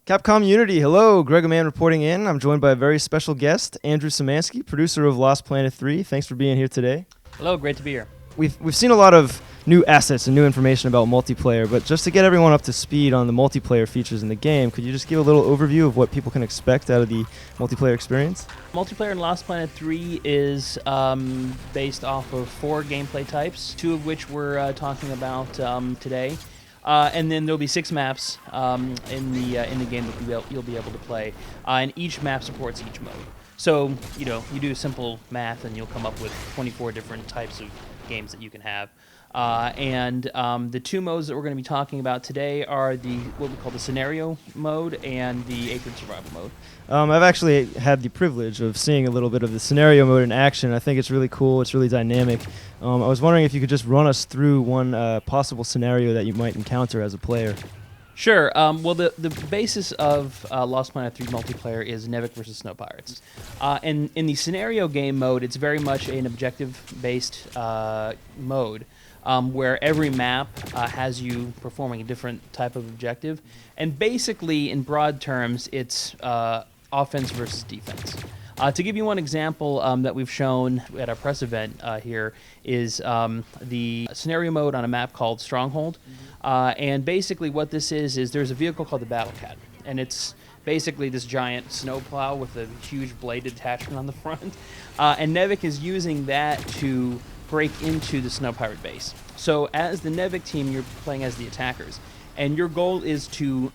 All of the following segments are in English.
Capcom Unity, hello, GregaMan reporting in. I'm joined by a very special guest, Andrew Szymanski, producer of Lost Planet 3. Thanks for being here today. Hello, great to be here. We've seen a lot of new assets and new information about multiplayer, but just to get everyone up to speed on the multiplayer features in the game, could you just give a little overview of what people can expect out of the multiplayer experience? Multiplayer in Lost Planet 3 is based off of 4 gameplay types, 2 of which we're talking about today. And then there'll be 6 maps in the game that you'll be able to play, and each map supports each mode. So you do simple math, and you'll come up with 24 different types of games that you can have. And the 2 modes that we're going to be talking about today are what we call the scenario mode and the Akrid survival mode. I've actually had the privilege of seeing a little bit of the scenario mode in action. I think it's really cool. It's really dynamic. I was wondering if you could just run us through one possible scenario that you might encounter as a player. Sure. Well, the basis of Lost Planet 3 multiplayer is Nevik versus Snow Pirates. And in the scenario game mode, it's very much an objective-based mode, where every map has you performing a different type of objective. And basically, in broad terms, it's offense versus defense. To give you one example that we've shown at our press event here is the scenario mode on a map called Stronghold. And basically what this is there's a vehicle called the Battle Cat, and it's basically this giant snowplow with a huge bladed attachment on the front. And Nevik is using that to break into the Snow Pirate base. So as the Nevik team, you're playing as the attackers, and your goal is to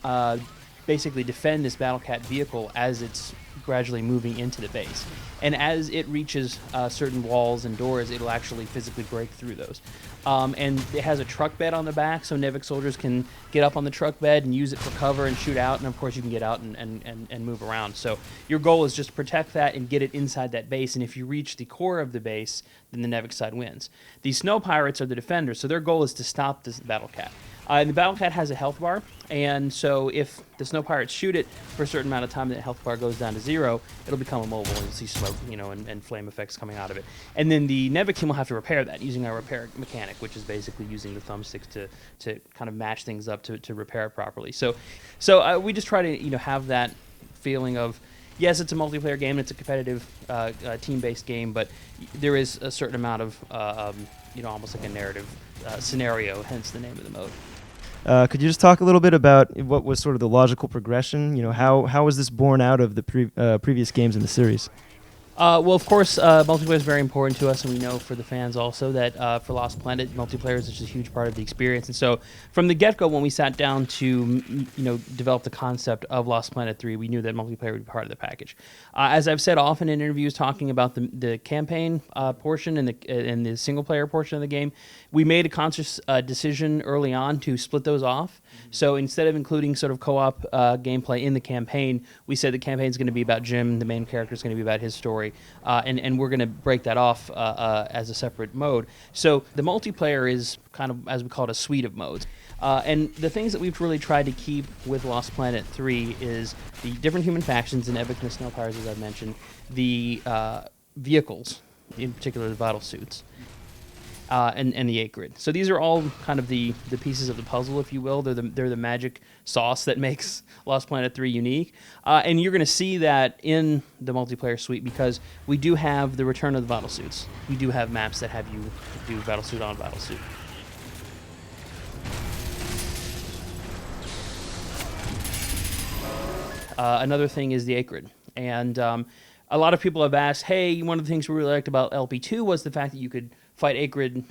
basically defend this Battle Cat vehicle as it's gradually moving into the base. And as it reaches certain walls and doors, it'll actually physically break through those. And it has a truck bed on the back, so Nevik soldiers can get up on the truck bed and use it for cover and shoot out, and of course you can get out and move around. So your goal is just to protect that and get it inside that base, and if you reach the core of the base, then the Nevik side wins. The Snow Pirates are the defenders, so their goal is to stop this Battle Cat. And the Battle Cat has a health bar, and so if the Snow Pirates shoot it for a certain amount of time, that health bar goes down to 0, it'll become immobile, and you'll see smoke, and flame effects coming out of it. And then the Nevik team will have to repair that using our repair mechanic, which is basically using the thumbsticks to kind of match things up to repair it properly. So we just try to have that feeling of, yes, it's a multiplayer game, it's a competitive team-based game, but there is a certain amount of almost like a narrative scenario, hence the name of the mode. Could you just talk a little bit about what was sort of the logical progression? How was this born out of the previous games in the series? Well, of course, multiplayer is very important to us, and we know for the fans also that for Lost Planet, multiplayer is just a huge part of the experience. And so, from the get-go, when we sat down to develop the concept of Lost Planet 3, we knew that multiplayer would be part of the package. As I've said often in interviews, talking about the campaign portion and the single-player portion of the game, we made a conscious decision early on to split those off. So instead of including sort of co-op gameplay in the campaign, we said the campaign is going to be about Jim, the main character is going to be about his story. And we're going to break that off as a separate mode. So the multiplayer is kind of, as we call it, a suite of modes. And the things that we've really tried to keep with Lost Planet 3 is the different human factions, and Nevik and the Snow Pirates, as I've mentioned, the vehicles, in particular the battle suits, and the Akrid. So these are all kind of the pieces of the puzzle, if you will. They're the magic sauce that makes Lost Planet 3 unique. And you're going to see that in the multiplayer suite because we do have the return of the battle suits. We do have maps that have you do battle suit on battle suit. Another thing is the Akrid. And a lot of people have asked, hey, one of the things we really liked about LP2 was the fact that you could fight Akrid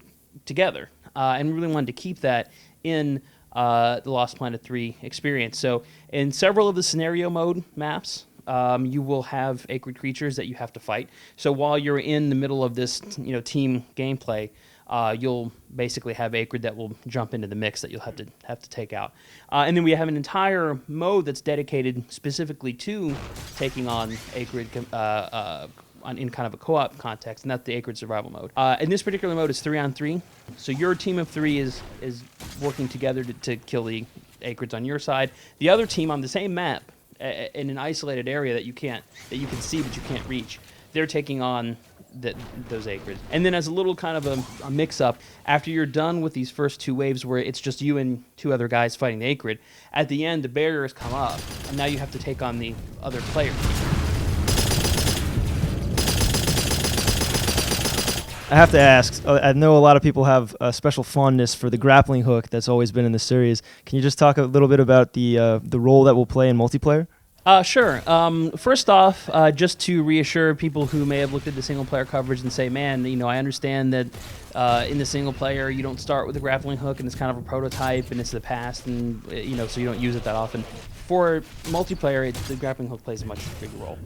together, and we really wanted to keep that in the Lost Planet 3 experience. So in several of the scenario mode maps, you will have Akrid creatures that you have to fight. So while you're in the middle of this team gameplay, you'll basically have Akrid that will jump into the mix that you'll have to take out. And then we have an entire mode that's dedicated specifically to taking on Akrid in kind of a co-op context, and that's the Akrid survival mode. And this particular mode is 3-on-3, so your team of 3 is working together to kill the Akrids on your side. The other team on the same map, in an isolated area that you can see but you can't reach, they're taking on those Akrid. And then as a little kind of a mix-up, after you're done with these first 2 waves where it's just you and 2 other guys fighting the Akrid, at the end the barrier has come up, and now you have to take on the other player. I have to ask, I know a lot of people have a special fondness for the grappling hook that's always been in the series. Can you just talk a little bit about the role that will play in multiplayer? Sure. First off, just to reassure people who may have looked at the single-player coverage and say, man, I understand that in the single-player you don't start with a grappling hook and it's kind of a prototype and it's the past and, so you don't use it that often. For multiplayer, the grappling hook plays a much bigger role.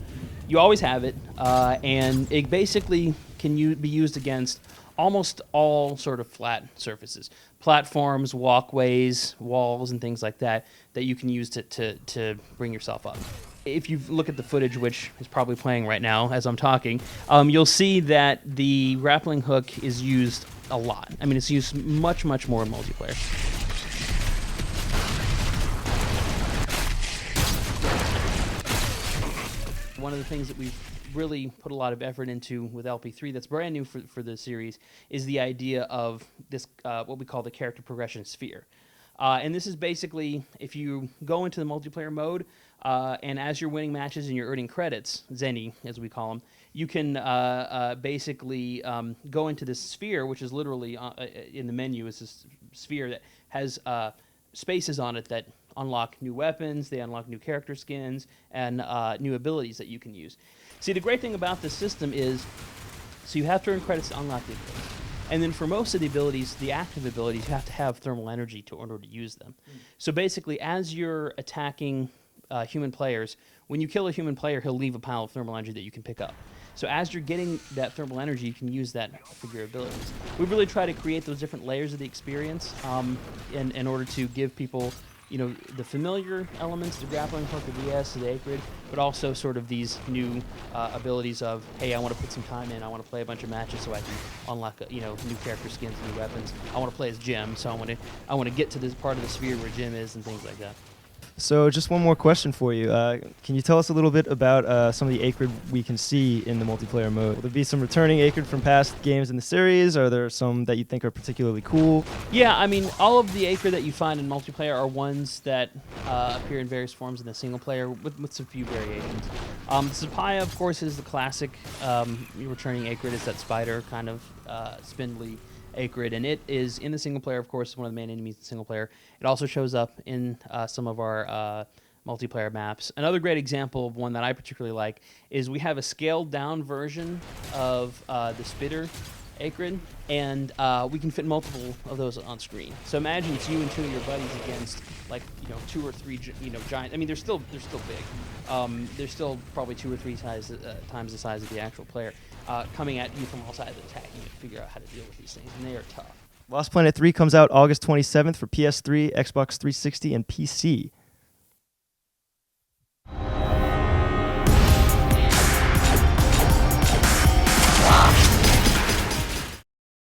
You always have it, and it basically can be used against almost all sort of flat surfaces. Platforms, walkways, walls, and things like that you can use to bring yourself up. If you look at the footage, which is probably playing right now as I'm talking, you'll see that the grappling hook is used a lot. I mean, it's used much, much more in multiplayer. One of the things that we've really put a lot of effort into with LP3 that's brand new for the series is the idea of this, what we call the character progression sphere. And this is basically, if you go into the multiplayer mode, and as you're winning matches and you're earning credits, Zenny as we call them, you can basically go into this sphere, which is literally in the menu, is this sphere that has spaces on it that unlock new weapons, they unlock new character skins, and new abilities that you can use. See, the great thing about this system is, so you have to earn credits to unlock the abilities. And then for most of the abilities, the active abilities, you have to have thermal energy in order to use them. So basically, as you're attacking human players, when you kill a human player, he'll leave a pile of thermal energy that you can pick up. So as you're getting that thermal energy, you can use that for your abilities. We really try to create those different layers of the experience in order to give people the familiar elements, the grappling hook, the DS, the Akrid, but also sort of these new abilities of, hey, I want to put some time in, I want to play a bunch of matches so I can unlock, new character skins, new weapons. I want to play as Jim, so I want to get to this part of the sphere where Jim is and things like that. So just one more question for you. Can you tell us a little bit about some of the Akrid we can see in the multiplayer mode? Will there be some returning Akrid from past games in the series? Are there some that you think are particularly cool? Yeah, I mean, all of the Akrid that you find in multiplayer are ones that appear in various forms in the single player with some few variations. Zapaya, of course, is the classic returning Akrid. It's that spider kind of spindly Akrid, and it is in the single player, of course, one of the main enemies in the single player. It also shows up in some of our multiplayer maps. Another great example of one that I particularly like is we have a scaled down version of the Spitter Akrid, and we can fit multiple of those on screen. So imagine it's you and 2 of your buddies against 2 or 3 giant. I mean, they're still big. They're still probably 2 or 3 times the size of the actual player, coming at you from all sides and attacking you to figure out how to deal with these things, and they are tough. Lost Planet 3 comes out August 27th for PS3, Xbox 360, and PC.